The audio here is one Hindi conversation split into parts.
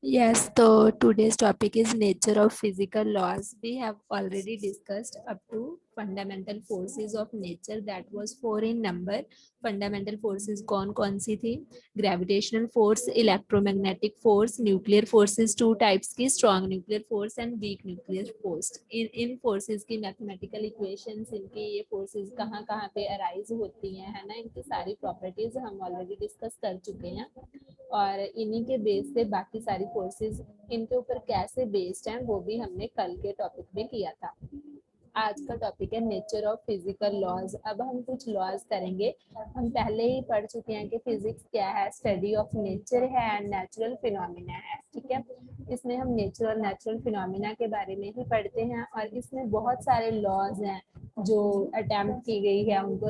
Yes, so today's topic is nature of physical laws. We have already discussed up to fundamental forces of nature, that was 4 in number. Fundamental forces कौन सी थी? Gravitational force, electromagnetic force, nuclear forces, 2 types की, strong nuclear force and weak nuclear force. In forces की mathematical equations, इनकी ये forces कहाँ कहाँ पे arise होती हैं, है ना, इनकी सारी properties हम already discuss कर चुके हैं, और इन्हीं के बेस से बाकी सारी फोर्सेस इनके ऊपर कैसे बेस्ड हैं वो भी हमने कल के टॉपिक में किया था। आज का टॉपिक है नेचर ऑफ फिजिकल लॉज। अब हम कुछ लॉज करेंगे। हम पहले ही पढ़ चुके हैं कि फिजिक्स क्या है, स्टडी ऑफ नेचर है एंड नेचुरल फिनोमिना है, ठीक है। इसमें हम नेचर और नेचुरल फिनोमिना के बारे में ही पढ़ते हैं, और इसमें बहुत सारे लॉज हैं जो अटेम्प्ट की गई है उनको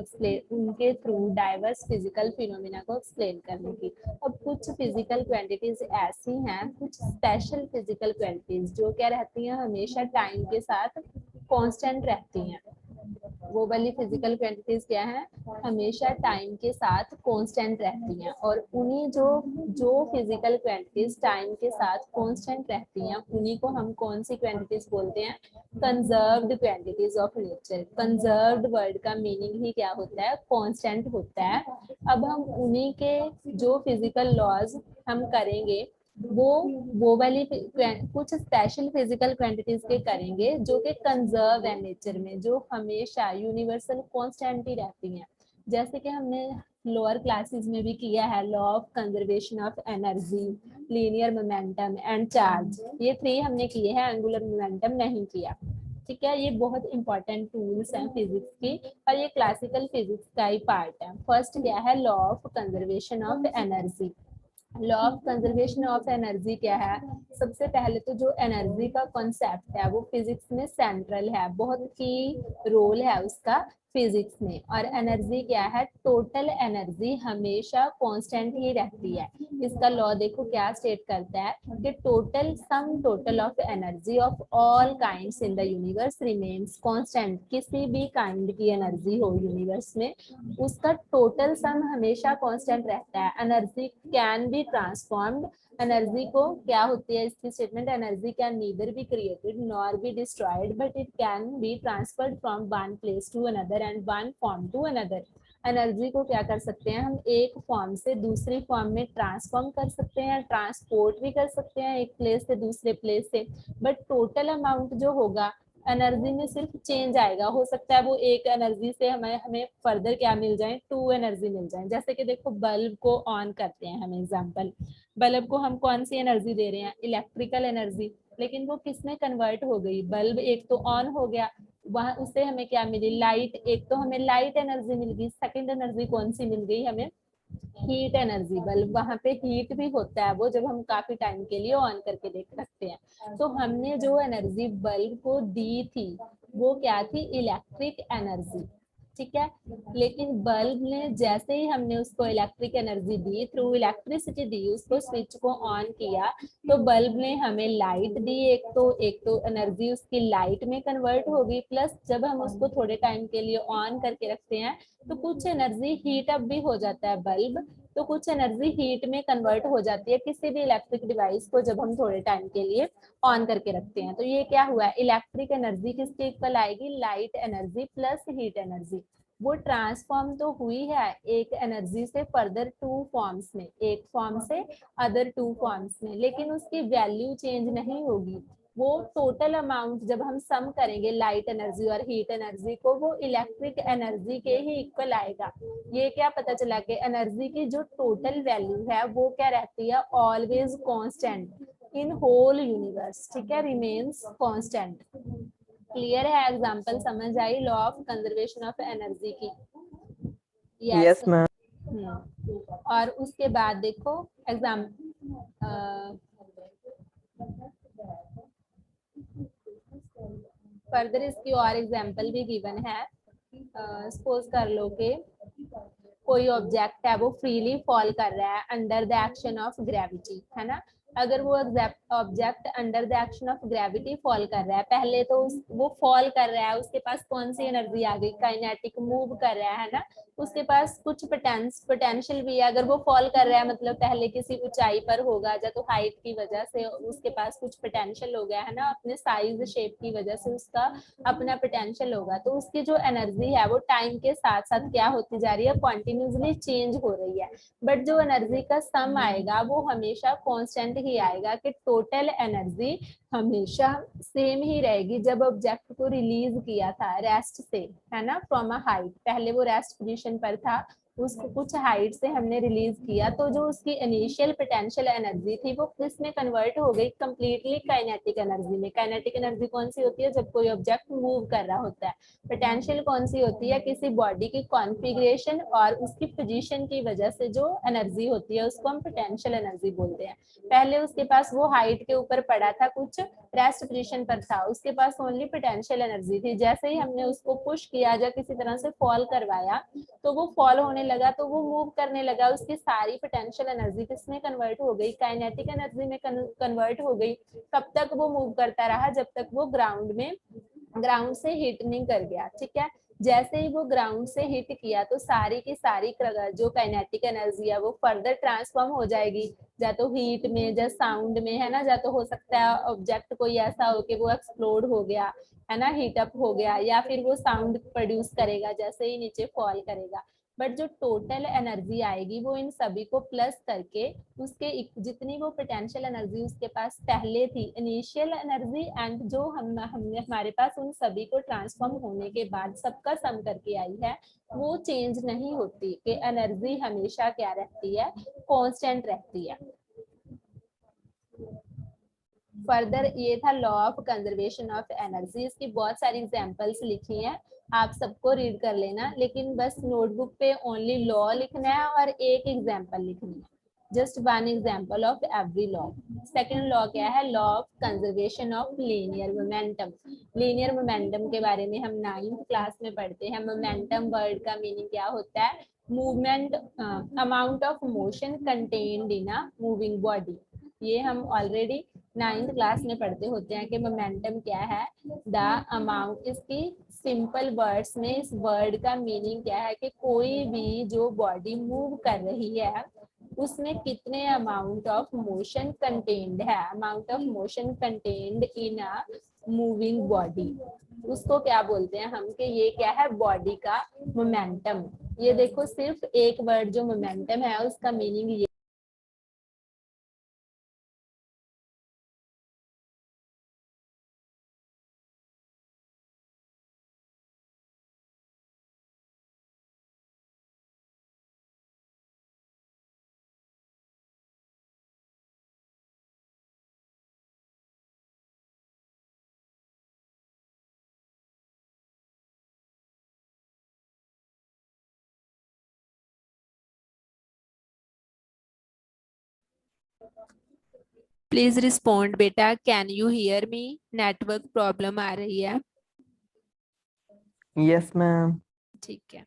उनके थ्रू डाइवर्स फिजिकल फिनोमिना को एक्सप्लेन करने की। अब कुछ फिजिकल क्वांटिटीज ऐसी हैं, कुछ स्पेशल फिजिकल क्वांटिटीज जो क्या रहती हैं, हमेशा टाइम के साथ कांस्टेंट रहती हैं। वो वाली फिजिकल क्वांटिटीज क्या है, हमेशा टाइम के साथ कांस्टेंट रहती हैं, और उन्हीं जो फिजिकल क्वांटिटीज टाइम के साथ कांस्टेंट रहती हैं उन्हीं को हम कौन सी क्वांटिटीज बोलते हैं, conserved quantities of nature. Conserved word का मीनिंग ही क्या होता है, कांस्टेंट होता है। अब हम उन्हीं के जो फिजिकल लॉज हम करेंगे वो वाली कुछ स्पेशल फिजिकल क्वांटिटीज के करेंगे जो कि कंजर्व है नेचर में, जो हमेशा यूनिवर्सल कांस्टेंट ही रहती हैं। जैसे कि हमने लोअर क्लासेस में भी किया है, law of conservation of energy, linear momentum and charge, ये 3 हमने किए हैं, एंगुलर मोमेंटम नहीं किया, ठीक है। ये बहुत इंपॉर्टेंट टूल्स हैं फिजिक्स की, और ये क्लासिकल फिजिक्स का ही पार्ट है। फर्स्ट क्या है, law of conservation of energy. Law of conservation of energy क्या है, सबसे पहले तो जो एनर्जी का कॉन्सेप्ट है वो फिजिक्स में सेंट्रल है, बहुत की रोल है उसका फिजिक्स में। और एनर्जी क्या है, टोटल एनर्जी हमेशा कांस्टेंट ही रहती है। इसका लॉ देखो क्या स्टेट करता है कि total sum total of energy of all kinds in the universe remains constant. किसी भी काइंड की एनर्जी हो यूनिवर्स में, उसका टोटल सम हमेशा कांस्टेंट रहता है। Energy can be transformed, energy को क्या होती है इसकी statement, energy can neither be created nor be destroyed but it can be transferred from one place to another and one form to another. Energy को क्या कर सकते हैं हम, एक फॉर्म से दूसरी फॉर्म में ट्रांसफॉर्म कर सकते हैं, ट्रांसपोर्ट भी कर सकते हैं एक प्लेस से दूसरे प्लेस से, बट टोटल अमाउंट जो होगा एनर्जी में सिर्फ चेंज आएगा। हो सकता है वो एक एनर्जी से हमें फर्दर क्या मिल जाए, 2 एनर्जी मिल जाए। जैसे कि देखो बल्ब को ऑन करते हैं हम, एग्जांपल, बल्ब को हम कौन सी एनर्जी दे रहे हैं, इलेक्ट्रिकल एनर्जी, लेकिन वो किसमें कन्वर्ट हो गई, बल्ब एक तो ऑन हो गया, वहां उससे हमें क्या मिली, लाइट, एक तो हमें लाइट एनर्जी मिल गई, सेकेंड एनर्जी कौन सी मिल गई हमें, हीट एनर्जी। बल्ब वहां पे हीट भी होता है, वो जब हम काफी टाइम के लिए ऑन करके देख सकते हैं। तो हमने जो एनर्जी बल्ब को दी थी वो क्या थी, इलेक्ट्रिक एनर्जी, ठीक है। लेकिन बल्ब ने जैसे ही हमने उसको इलेक्ट्रिक एनर्जी दी, थ्रू इलेक्ट्रिसिटी दी, उसको स्विच को ऑन किया, तो बल्ब ने हमें लाइट दी, एक तो एनर्जी उसकी लाइट में कन्वर्ट होगी, प्लस जब हम उसको थोड़े टाइम के लिए ऑन करके रखते हैं तो कुछ एनर्जी हीट अप भी हो जाता है बल्ब, तो कुछ एनर्जी हीट में कन्वर्ट हो जाती है किसी भी इलेक्ट्रिक डिवाइस को जब हम थोड़े टाइम के लिए ऑन करके रखते हैं। तो ये क्या हुआ, इलेक्ट्रिक एनर्जी किसके इक्वल आएगी, light energy plus heat energy. वो ट्रांसफॉर्म तो हुई है एक एनर्जी से फर्दर 2 फॉर्म्स में, एक फॉर्म से अदर 2 फॉर्म्स में, लेकिन उसकी वैल्यू चेंज नहीं होगी। वो टोटल अमाउंट जब हम सम करेंगे लाइट एनर्जी और हीट एनर्जी को, वो इलेक्ट्रिक एनर्जी के ही इक्वल आएगा। ये क्या पता चला कि एनर्जी की जो टोटल वैल्यू है वो क्या रहती है, always constant in whole universe, ठीक है, रिमेन्स कांस्टेंट। क्लियर है, एग्जांपल समझ आई law of conservation of energy की? Yes ma'am. और उसके बाद देखो एग्जाम फर्दर इसकी और एग्जांपल भी गिवन है। सपोज कर लो कि कोई ऑब्जेक्ट है वो फ्रीली फॉल कर रहा है under the action of gravity, है ना, अगर वो object under the action of gravity fall कर रहा है, पहले तो वो फॉल कर रहा है, उसके पास कौन सी एनर्जी आ गई, काइनेटिक, मूव कर रहा है ना, उसके पास कुछ पोटेंशियल भी है। अगर वो फॉल कर रहा है मतलब पहले किसी ऊंचाई पर होगा, या तो हाइट की वजह से उसके पास कुछ पोटेंशियल हो गया है ना, अपने साइज शेप की वजह से उसका अपना पोटेंशियल होगा, तो उसकी जो एनर्जी है वो टाइम के साथ साथ क्या होती जा रही है, कॉन्टिन्यूसली चेंज हो रही है। बट जो एनर्जी का सम आएगा वो हमेशा कांस्टेंट ही आएगा, कि टोटल एनर्जी हमेशा सेम ही रहेगी। जब ऑब्जेक्ट को रिलीज किया था रेस्ट से, है ना, फ्रॉम अ हाइट, पहले वो रेस्ट पोजीशन पर था, उसको कुछ हाइट से हमने रिलीज किया, तो जो उसकी इनिशियल पोटेंशियल एनर्जी थी वो किस में कन्वर्ट हो गई, कंप्लीटली काइनेटिक एनर्जी में। काइनेटिक एनर्जी कौन सी होती है, जब कोई ऑब्जेक्ट मूव कर रहा होता है। पोटेंशियल कौन सी होती है, किसी बॉडी की कॉन्फ़िगरेशन और उसकी पोजीशन की वजह से जो एनर्जी होती है उसको हम पोटेंशियल एनर्जी बोलते हैं। पहले उसके पास वो हाइट के ऊपर पड़ा था, कुछ रेस्ट पोजीशन पर था, उसके पास ओनली पोटेंशियल एनर्जी थी। जैसे ही हमने उसको पुश किया या किसी तरह से फॉल करवाया, तो वो फॉल होने लगा, तो वो मूव करने लगा, उसकी सारी पोटेंशियल एनर्जी किसमें कन्वर्ट हो गई, काइनेटिक एनर्जी में कन्वर्ट हो गई। कब तक वो मूव करता रहा, जब तक वो ग्राउंड से हिट नहीं कर गया, ठीक है। जैसे ही वो ग्राउंड से हिट किया तो सारी की सारी जो काइनेटिक एनर्जी है वो फर्दर ट्रांसफॉर्म हो जाएगी, या तो हीट में, या साउंड में, है ना, या तो हो सकता है ऑब्जेक्ट कोई ऐसा हो कि वो एक्सप्लोड हो गया, है ना, हीट अप हो गया, या फिर वो साउंड प्रोड्यूस करेगा जैसे ही नीचे फॉल करेगा। बट जो टोटल एनर्जी आएगी वो इन सभी को प्लस करके उसके जितनी वो पोटेंशियल एनर्जी उसके पास पहले थी, इनिशियल एनर्जी, एंड जो हमने हमारे पास उन सभी को ट्रांसफॉर्म होने के बाद सबका सम करके आई है, वो चेंज नहीं होती, कि एनर्जी हमेशा क्या रहती है, कांस्टेंट रहती है। फर्दर ये था law of conservation of energy. इसकी बहुत सारी एग्जांपल्स लिखी हैं, आप सबको रीड कर लेना, लेकिन बस नोटबुक पे ओनली लॉ लिखना है और एक एग्जांपल लिखनी है, just one example of every law. Second law क्या है, law of conservation of linear momentum. Linear momentum के बारे में हम 9th क्लास में पढ़ते हैं। मोमेंटम वर्ड का मीनिंग क्या होता है, movement, amount of motion contained in a moving body. ये हम ऑलरेडी 9th क्लास में पढ़ते होते हैं कि मोमेंटम क्या है, द अमाउंट। इसकी सिंपल वर्ड्स में इस वर्ड का मीनिंग क्या है, कि कोई भी जो बॉडी मूव कर रही है उसमें कितने अमाउंट ऑफ मोशन कंटेन्ड है, amount of motion contained in a moving body, उसको क्या बोलते हैं हम, कि ये क्या है, बॉडी का मोमेंटम। ये देखो सिर्फ एक वर्ड जो मोमेंटम है उसका मीनिंग ये प्लीज रिस्पोंड बेटा, can you hear me, network problem आ रही है। Yes ma'am. ठीक है,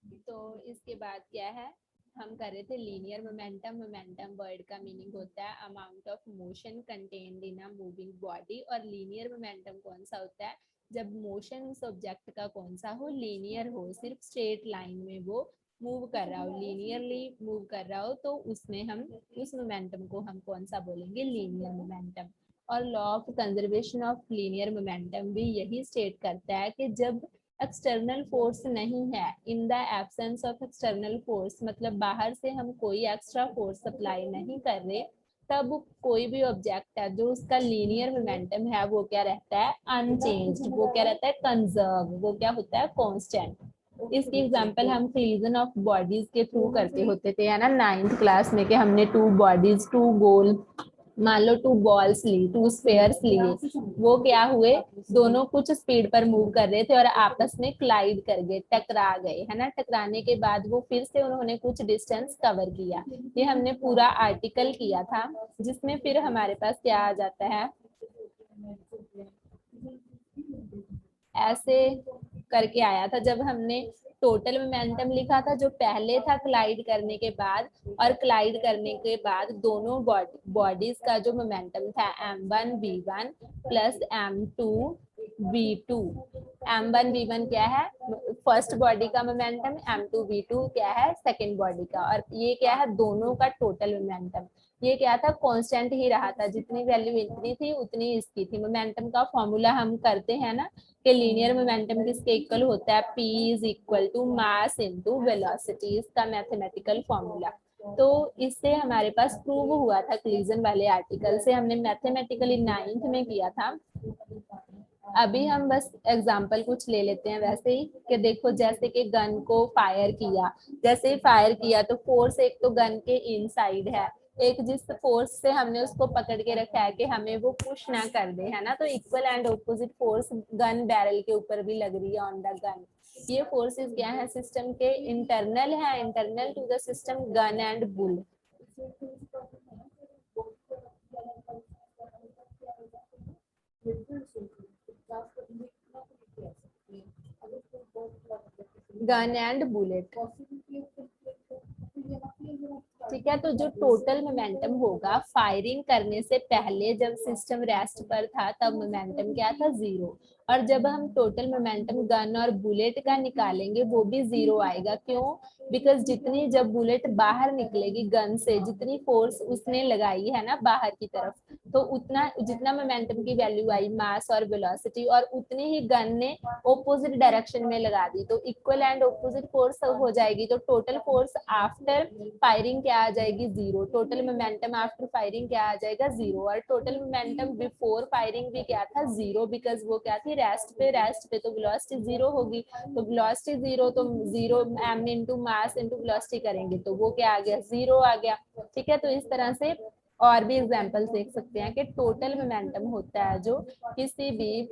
तो इसके बाद क्या है, हम कर रहे थे लीनियर मोमेंटम। मोमेंटम वर्ड का मीनिंग होता है amount of motion contained in a moving body. और लीनियर मोमेंटम कौन सा होता है, जब मोशन उस ऑब्जेक्ट का कौन सा हो, लीनियर हो, सिर्फ स्ट्रेट लाइन में वो मूव कर रहा हो, लीनियरली मूव कर रहा हो, तो उसमें हम उस मोमेंटम को हम कौन सा बोलेंगे, लीनियर मोमेंटम। और law of conservation of linear momentum भी यही स्टेट करता है कि जब एक्सटर्नल फोर्स नहीं है, in the absence of external force, मतलब बाहर से हम कोई एक्स्ट्रा फोर्स सप्लाई नहीं कर रहे, तब कोई भी ऑब्जेक्ट है जो उसका लीनियर मोमेंटम है वो क्या रहता है, अनचेंज्ड, वो क्या रहता है, कंजर्व, वो क्या होता है, कांस्टेंट। इसकी एग्जांपल हम कोलिजन ऑफ बॉडीज के थ्रू करते होते थे, है ना, 9th क्लास में, कि हमने टू बॉडीज, टू गोल, मान लो टू बॉल्स ली, टू स्पेयर्स लिए, वो क्या हुए, दोनों कुछ स्पीड पर मूव कर रहे थे और आपस में क्लाइड कर गए, टकरा गए, है ना। टकराने के बाद वो फिर से उन्होंने कुछ डिस्टेंस कवर किया। ये हमने पूरा आर्टिकल किया था, जिसमें फिर हमारे पास क्या आ जाता है, ऐसे करके आया था। जब हमने टोटल मोमेंटम लिखा था जो पहले था क्लाइड करने के बाद, और क्लाइड करने के बाद दोनों बॉडीज का जो मोमेंटम था m1v1 प्लस m2v2। m1v1 क्या है फर्स्ट बॉडी का मोमेंटम, m2v2 क्या है सेकेंड बॉडी का, और ये क्या है दोनों का टोटल मोमेंटम। ये क्या था कांस्टेंट ही रहा था, जितनी वैल्यू इतनी थी उतनी इसकी थी। मोमेंटम का फॉर्मूला हम करते हैं ना कि लीनियर मोमेंटम किसके इक्वल होता है, p is equal to mass into velocity, इसका मैथमेटिकल फॉर्मूला। तो इससे हमारे पास प्रूव हुआ था कोलिजन वाले आर्टिकल से, हमने मैथमेटिकली 9th में किया था। अभी हम बस एग्जांपल कुछ ले लेते हैं वैसे ही कि देखो जैसे कि गन को फायर किया, जैसे ही फायर किया तो फोर्स एक तो गन के इनसाइड है, एक जिस फोर्स से हमने उसको पकड़ के रखा है कि हमें वो पुश ना कर दे, है ना, तो equal and opposite force gun barrel के ऊपर भी लग रही है ऑन द गन। ये फोर्सेस क्या है सिस्टम के इंटरनल है, internal to the system gun and bull. Gun and bullet, ठीक है। तो जो टोटल मोमेंटम होगा फायरिंग करने से पहले जब सिस्टम रेस्ट पर था तब मोमेंटम क्या था 0, और जब हम टोटल मोमेंटम गन और बुलेट का निकालेंगे वो भी 0 आएगा। क्यों? बिकॉज जितनी जब बुलेट बाहर निकलेगी गन से, जितनी फोर्स उसने लगाई है ना बाहर की तरफ, तो उतना जितना मोमेंटम की वैल्यू आई मास और वेलोसिटी, और उतनी ही गन ने ऑपोजिट डायरेक्शन में लगा दी, तो इक्वल एंड ऑपोजिट फोर्स हो जाएगी। तो टोटल फोर्स आफ्टर फायरिंग क्या आ जाएगी 0, टोटल मोमेंटम आफ्टर फायरिंग क्या आ जाएगा 0, और टोटल मोमेंटम बिफोर फायरिंग भी क्या था 0, बिकॉज वो क्या थी रेस्ट पे तो वेलोसिटी 0 होगी। तो वेलोसिटी 0 तो 0 m into mass into velocity करेंगे तो वो क्या आ गया 0 आ गया, ठीक है। तो इस तरह से और भी एग्जांपल्स देख सकते हैं कि टोटल मोमेंटम होता है जो किसी भी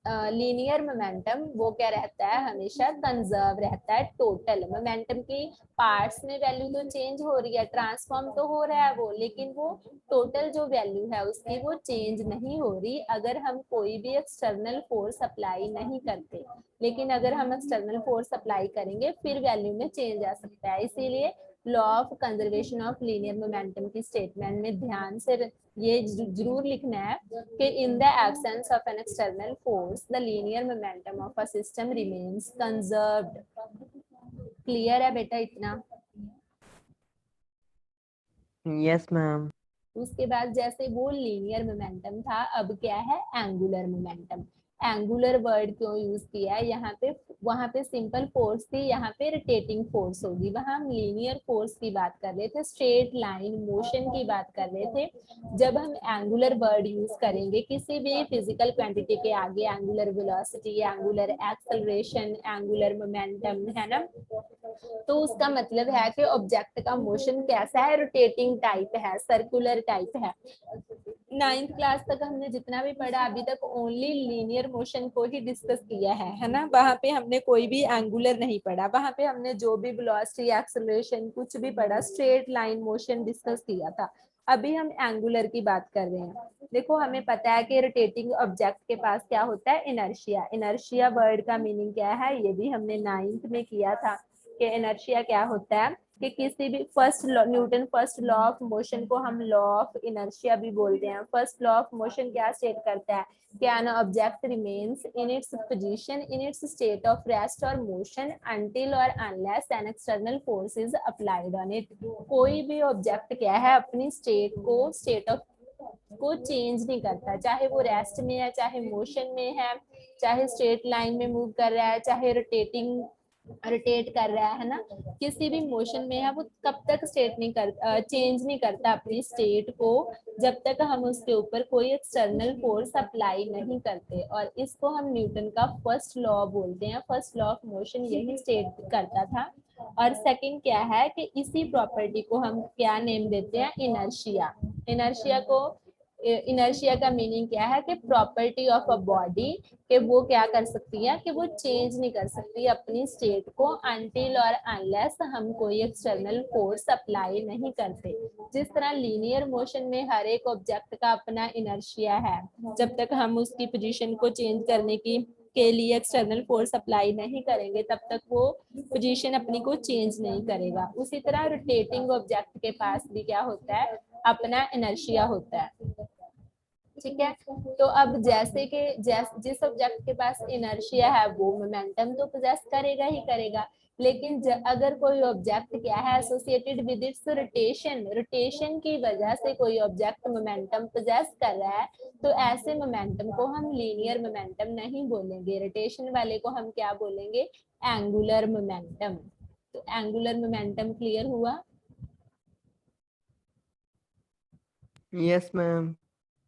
लीनियर मोमेंटम वो क्या रहता है हमेशा कंजर्व रहता है। टोटल मोमेंटम की पार्ट्स में वैल्यू तो चेंज हो रही है, ट्रांसफॉर्म तो हो रहा है वो, लेकिन वो टोटल जो वैल्यू है उसकी वो चेंज नहीं हो रही अगर हम कोई भी एक्सटर्नल फोर्स अप्लाई नहीं करते। लेकिन अगर हम एक्सटर्नल फोर्स अप्लाई करेंगे फिर वैल्यू में चेंज आ सकता है। इसीलिए law of conservation of linear momentum की स्टेटमेंट में ध्यान से ये जरूर लिखना है कि in the absence of an external force the linear momentum of a system remains conserved. Clear है बेटा इतना? Yes ma'am. उसके बाद जैसे वो लीनियर मोमेंटम था, अब क्या है एंगुलर मोमेंटम। एंगुलर वर्ड क्यों यूज किया है यहाँ पे? वहां पे सिंपल फोर्स थी, यहाँ पे रोटेटिंग फोर्स होगी। वहां हम लीनियर फोर्स की बात कर रहे थे, स्ट्रेट लाइन मोशन की बात कर रहे थे। जब हम एंगुलर वर्ड यूज करेंगे किसी भी फिजिकल क्वांटिटी के आगे, angular velocity, angular acceleration, angular momentum, है ना, तो उसका मतलब है कि ऑब्जेक्ट का मोशन कैसा है, रोटेटिंग टाइप है, सर्कुलर टाइप है। 9th क्लास तक हमने जितना भी पढ़ा अभी तक ओनली लीनियर मोशन को ही डिस्कस किया है ना, वहां पे हमने कोई भी एंगुलर नहीं पढ़ा। वहां पे हमने जो भी वेलोसिटी, एक्सेलरेशन कुछ भी पढ़ा, स्ट्रेट लाइन मोशन डिस्कस किया था। अभी हम एंगुलर की बात कर रहे हैं। देखो हमें पता है कि रोटेटिंग ऑब्जेक्ट के पास क्या होता है, इनर्शिया। इनर्शिया वर्ड का मीनिंग क्या है ये भी हमने 9th में किया था कि इनर्शिया क्या होता है कि किसी भी first law, Newton first law of motion को हम लॉ ऑफ इनर्शिया भी बोलते हैं। फर्स्ट लॉ ऑफ मोशन क्या स्टेट करता है कि an object remains in its position in its state of rest और मोशन अनटिल और unless an external force is applied on it. कोई भी ऑब्जेक्ट क्या है अपनी स्टेट को, स्टेट ऑफ को चेंज नहीं करता, चाहे वो रेस्ट में है, चाहे मोशन में है, चाहे स्ट्रेट लाइन में मूव कर रहा है, चाहे रोटेट कर रहा है ना, किसी भी मोशन में है, वो कब तक स्टेट नहीं कर चेंज नहीं करता अपनी स्टेट को जब तक हम उसके ऊपर कोई एक्सटर्नल फोर्स अप्लाई नहीं करते। और इसको हम न्यूटन का फर्स्ट लॉ बोलते हैं। फर्स्ट लॉ ऑफ मोशन यही स्टेट करता था। और सेकंड क्या है कि इसी प्रॉपर्टी को हम क्या नेम देते हैं, इनर्शिया। इनर्शिया को, इनर्शिया का मीनिंग क्या है कि प्रॉपर्टी ऑफ अ बॉडी, कि वो क्या कर सकती है कि वो चेंज नहीं कर सकती अपनी स्टेट को अनटिल और अनलेस हम कोई एक्सटर्नल फोर्स अप्लाई नहीं करते। जिस तरह लीनियर मोशन में हर एक ऑब्जेक्ट का अपना इनर्शिया है, जब तक हम उसकी पोजीशन को चेंज करने की के लिए एक्सटर्नल फोर्स अप्लाई नहीं करेंगे तब तक वो पोजीशन अपनी को चेंज नहीं करेगा। उसी तरह रोटेटिंग ऑब्जेक्ट के पास भी क्या होता है, अपना इनर्शिया होता है। ठीक है, तो अब जैसे कि जिस ऑब्जेक्ट के पास इनर्शिया है वो मोमेंटम तो पोजेस करेगा ही करेगा, लेकिन अगर कोई ऑब्जेक्ट क्या है associated with its rotation, rotation की वजह से कोई ऑब्जेक्ट मोमेंटम पोजेस कर रहा है, तो ऐसे मोमेंटम को हम लीनियर मोमेंटम नहीं बोलेंगे, रोटेशन वाले को हम क्या बोलेंगे, एंगुलर मोमेंटम। तो एंगुलर मोमेंटम क्लियर हुआ? Yes, ma'am.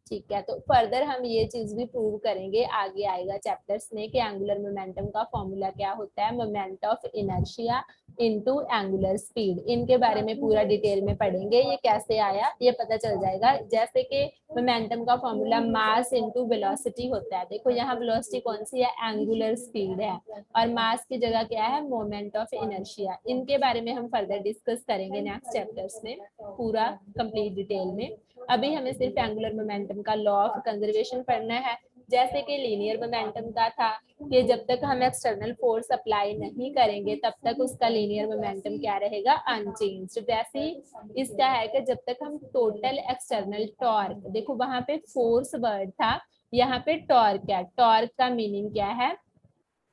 ठीक है, तो फर्दर हम ये चीज भी प्रूव करेंगे, आगे आएगा चैप्टर्स में कि एंगुलर मोमेंटम का फॉर्मूला क्या होता है, moment of inertia into angular speed. इनके बारे में पूरा डिटेल में पढ़ेंगे, ये कैसे आया ये पता चल जाएगा। जैसे कि मोमेंटम का फॉर्मूला मास इनटू वेलोसिटी होता है। देखो यहाँ वेलोसिटी कौन सी है, एंगुलर स्पीड है, और मास की जगह क्या है, मोमेंट ऑफ इनर्शिया। इनके बारे में हम फर्दर डिस्कस करेंगे नेक्स्ट चैप्टर्स में पूरा कंप्लीट डिटेल में। अभी हमें सिर्फ एंगुलर मोमेंटम का लॉ ऑफ कंजर्वेशन पढ़ना है। जैसे कि लीनियर मोमेंटम का था कि जब तक हम एक्सटर्नल फोर्स अप्लाई नहीं करेंगे तब तक उसका लीनियर मोमेंटम क्या रहेगा, अनचेंज्ड। वैसे ही इसका है कि जब तक हम टोटल एक्सटर्नल टॉर्क, देखो वहां पे फोर्स वर्ड था, यहाँ पे टॉर्क है। टॉर्क का मीनिंग क्या है,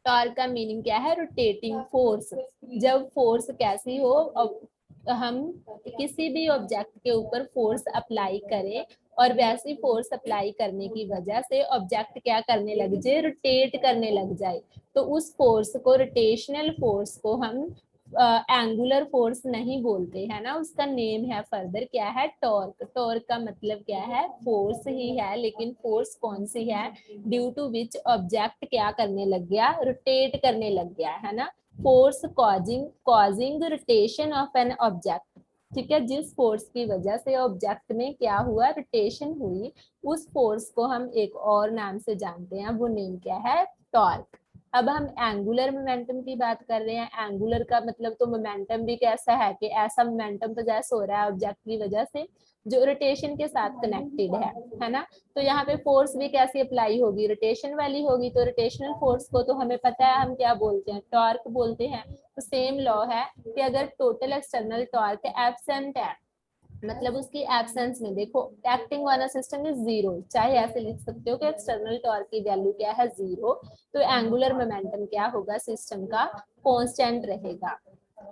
टॉर्क का मीनिंग क्या है, रोटेटिंग फोर्स। जब फोर्स कैसी हो, हम किसी भी ऑब्जेक्ट के ऊपर फोर्स अप्लाई करें और वैसी फोर्स अप्लाई करने की वजह से ऑब्जेक्ट क्या करने लग जाए, रोटेट करने लग जाए, तो उस फोर्स को, रोटेशनल फोर्स को हम एंगुलर फोर्स नहीं बोलते है ना, उसका नेम है फर्दर क्या है, टॉर्क। टॉर्क का मतलब क्या है, फोर्स ही है, लेकिन फोर्स कौन सी है, ड्यू टू विच ऑब्जेक्ट क्या करने लग गया, रोटेट करने लग गया है ना। Force causing rotation of an object. ठीक है, जिस फोर्स की वजह से ऑब्जेक्ट में क्या हुआ, रोटेशन हुई, उस फोर्स को हम एक और नाम से जानते हैं, वो नेम क्या है, टॉर्क। अब हम एंगुलर मोमेंटम की बात कर रहे हैं। एंगुलर का मतलब तो मोमेंटम भी कैसा है कि ऐसा मोमेंटम पोजेस हो रहा है ऑब्जेक्ट की वजह से जो रोटेशन के साथ कनेक्टेड है ना। तो यहाँ पे फोर्स भी कैसी अप्लाई होगी, रोटेशन वाली होगी। तो रोटेशनल फोर्स को तो हमें पता है हम क्या बोलते हैं, टॉर्क बोलते हैं। तो सेम लॉ है कि अगर टोटल एक्सटर्नल टॉर्क एब्सेंट है, मतलब उसकी एब्सेंस में, देखो acting on a system is zero, चाहे ऐसे लिख सकते हो कि एक्सटर्नल टॉर्क की वैल्यू क्या है, जीरो, तो एंगुलर मोमेंटम क्या होगा, सिस्टम का कांस्टेंट रहेगा।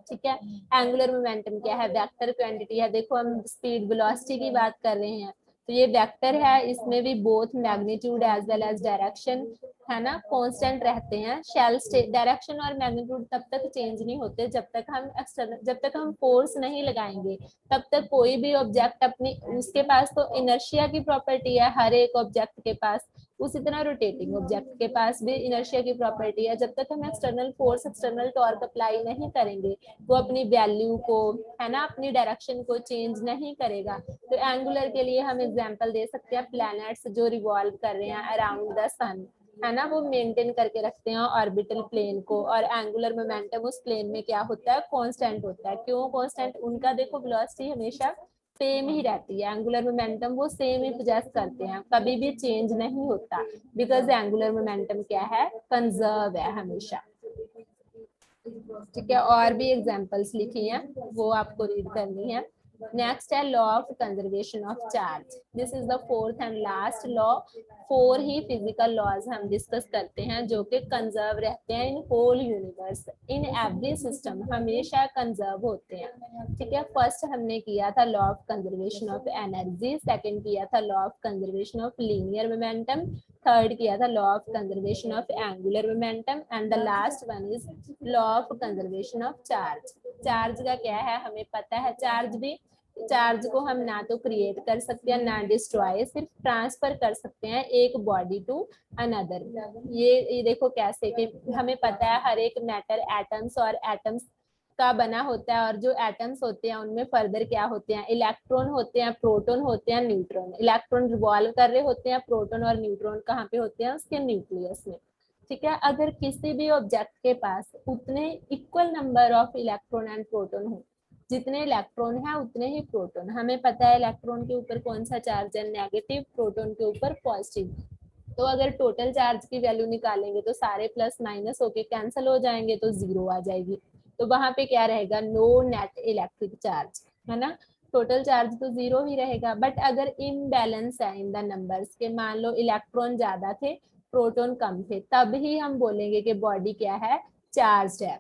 ठीक है, एंगुलर मोमेंटम क्या है, वेक्टर क्वांटिटी है। देखो हम स्पीड वेलोसिटी की बात कर रहे हैं, तो ये वेक्टर है, इसमें भी both magnitude as well as direction है ना, कांस्टेंट रहते हैं। शेल स्टेट डायरेक्शन और मैग्नीट्यूड तब तक चेंज नहीं होते जब तक हम एक्सटर्नल, जब तक हम फोर्स नहीं लगाएंगे तब तक कोई भी ऑब्जेक्ट अपनी, उसके पास तो इनर्शिया की प्रॉपर्टी है हर एक ऑब्जेक्ट के पास, उसी तरह रोटेटिंग ऑब्जेक्ट के पास भी इनर्शिया की प्रॉपर्टी है। जब तक हम external force, external torque apply नहीं करेंगे वो अपनी वैल्यू को, है ना, अपनी डायरेक्शन को चेंज नहीं करेगा। तो एंगुलर के लिए हम एग्जांपल दे सकते हैं प्लैनेट्स जो रिवॉल्व कर रहे हैं अराउंड द सन, है ना, वो मेंटेन करके रखते हैं ऑर्बिटल प्लेन को, और एंगुलर मोमेंटम उस प्लेन में क्या होता है, कांस्टेंट होता है। क्यों कांस्टेंट, उनका देखो वेलोसिटी हमेशा सेम ही रहती है, एंगुलर मोमेंटम वो सेम ही पोजेस करते हैं, कभी भी चेंज नहीं होता, बिकॉज एंगुलर मोमेंटम क्या है, कंजर्व है हमेशा। ठीक है, और भी एग्जांपल्स लिखी हैं वो आपको रीड करनी है। नेक्स्ट है law of conservation of charge, this is the fourth and last law. Four ही फिजिकल लॉज हम डिस्कस करते हैं जो कि कंजर्व रहते हैं in whole universe, in every system हमेशा कंजर्व होते हैं। ठीक है, फर्स्ट हमने किया था law of conservation of energy, second किया था law of conservation of linear momentum, third किया था law of conservation of angular momentum, and the last one is law of conservation of charge. Charge का क्या है, हमें पता है, चार्ज को हम ना तो क्रिएट कर सकते हैं ना डिस्ट्रॉय, सिर्फ ट्रांसफर कर सकते हैं एक बॉडी टू अनदर। ये देखो कैसे कि हमें पता है हर एक मैटर एटम्स और एटम्स का बना होता है, और जो एटम्स होते हैं उनमें फर्दर क्या होते हैं, इलेक्ट्रॉन होते हैं, प्रोटॉन होते हैं, न्यूट्रॉन। इलेक्ट्रॉन रिवॉल्व कर रहे होते हैं, प्रोटॉन और न्यूट्रॉन कहाँ पे होते हैं, उसके न्यूक्लियस में। ठीक है, अगर किसी भी ऑब्जेक्ट के पास उतने equal number of electron and proton हो, जितने इलेक्ट्रॉन है उतने ही प्रोटॉन, हमें पता है इलेक्ट्रॉन के ऊपर कौन सा चार्ज है, नेगेटिव, प्रोटॉन के ऊपर पॉजिटिव। तो अगर टोटल चार्ज की वैल्यू निकालेंगे तो सारे प्लस माइनस होके कैंसिल हो जाएंगे, तो 0 आ जाएगी। तो वहां पे क्या रहेगा, नो नेट इलेक्ट्रिक चार्ज, है ना। टोटल चार्ज तो 0 ही रहेगा। बट अगर इम्बैलेंस है इन द नंबर्स के, मान लो इलेक्ट्रॉन ज्यादा थे प्रोटॉन कम थे, तब ही हम बोलेंगे कि बॉडी क्या है, चार्ज है।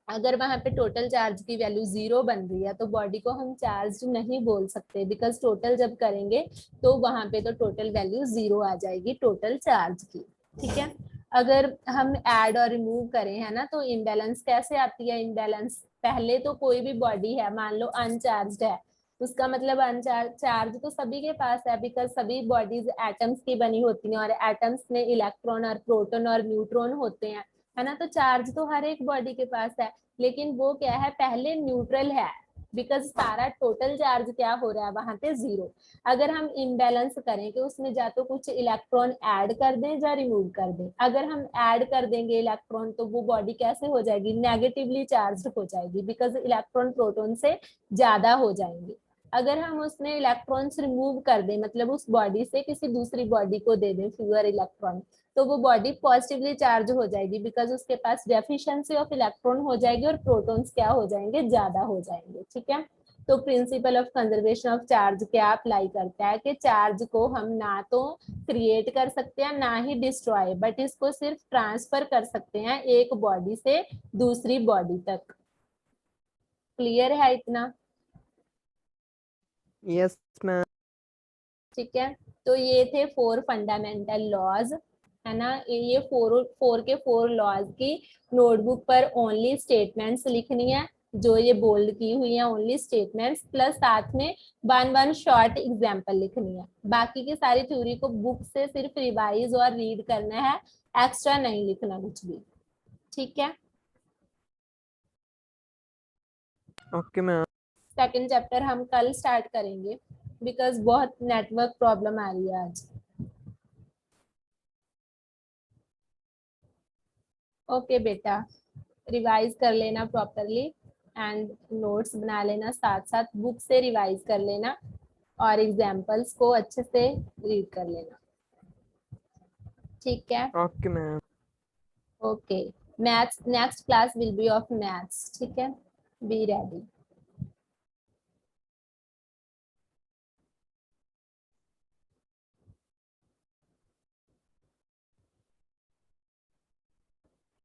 अगर वहां पे टोटल चार्ज की वैल्यू 0 बन रही है तो बॉडी को हम चार्ज नहीं बोल सकते, बिकॉज टोटल जब करेंगे तो वहां पे तो टोटल वैल्यू 0 आ जाएगी टोटल चार्ज की। ठीक है। अगर हम ऐड और रिमूव करें, है ना, तो इम्बैलेंस कैसे आती है। इम्बैलेंस, पहले तो कोई भी बॉडी है, मान लो अनचार्ज है, उसका मतलब अनचार्ज, चार्ज तो सभी के पास है, बिकॉज सभी बॉडीज एटम्स की बनी होती हैं और एटम्स में इलेक्ट्रॉन और प्रोटॉन और न्यूट्रॉन होते हैं, है ना। तो चार्ज तो हर एक बॉडी के पास है, लेकिन वो क्या है, पहले न्यूट्रल है, बिकॉज सारा टोटल चार्ज क्या हो रहा है वहां पे 0। अगर हम इम्बैलेंस करें कि उसमें जा तो कुछ इलेक्ट्रॉन ऐड कर दें या रिमूव कर दें, अगर हम ऐड कर देंगे इलेक्ट्रॉन तो वो बॉडी कैसे हो जाएगी, नेगेटिवली चार्ज हो जाएगी, बिकॉज इलेक्ट्रॉन प्रोटॉन से ज्यादा हो जाएंगे। अगर हम उसमें इलेक्ट्रॉन्स रिमूव कर दें, मतलब उस बॉडी से किसी दूसरी बॉडी को दे दें फ्यूअर इलेक्ट्रॉन, तो वो बॉडी पॉजिटिवली चार्ज हो जाएगी, बिकॉज उसके पास डेफिशिएंसी ऑफ इलेक्ट्रॉन हो जाएगी और प्रोटॉन्स क्या हो जाएंगे, ज्यादा हो जाएंगे। ठीक है। तो principle of conservation of charge क्या अप्लाई करता है कि चार्ज को हम ना तो क्रिएट कर सकते हैं ना ही डिस्ट्रॉय, बट इसको सिर्फ ट्रांसफर कर सकते हैं एक बॉडी से दूसरी बॉडी तक। क्लियर है इतना। Yes ma'am. ठीक है। तो ये थे 4 फंडामेंटल लॉज, है ना। ये फोर के 4 लॉज की नोटबुक पर ओनली स्टेटमेंट्स लिखनी है, जो ये बोल्ड की हुई है, ओनली स्टेटमेंट्स, प्लस साथ में 1 शॉर्ट एग्जाम्पल लिखनी है। बाकी की सारी थ्योरी को बुक से सिर्फ रिवाइज और रीड करना है, एक्स्ट्रा नहीं लिखना कुछ भी। ठीक है। Okay ma'am. सेकंड चैप्टर हम कल स्टार्ट करेंगे, बिकॉज बहुत नेटवर्क प्रॉब्लम आ रही है आज। ओके बेटा, रिवाइज कर लेना प्रॉपरली एंड नोट्स बना लेना, साथ साथ बुक से रिवाइज कर लेना और एग्जाम्पल्स को अच्छे से रीड कर लेना। ठीक है। Okay ma'am. Okay. Maths, next class will be of maths. ठीक है, बी रेडी।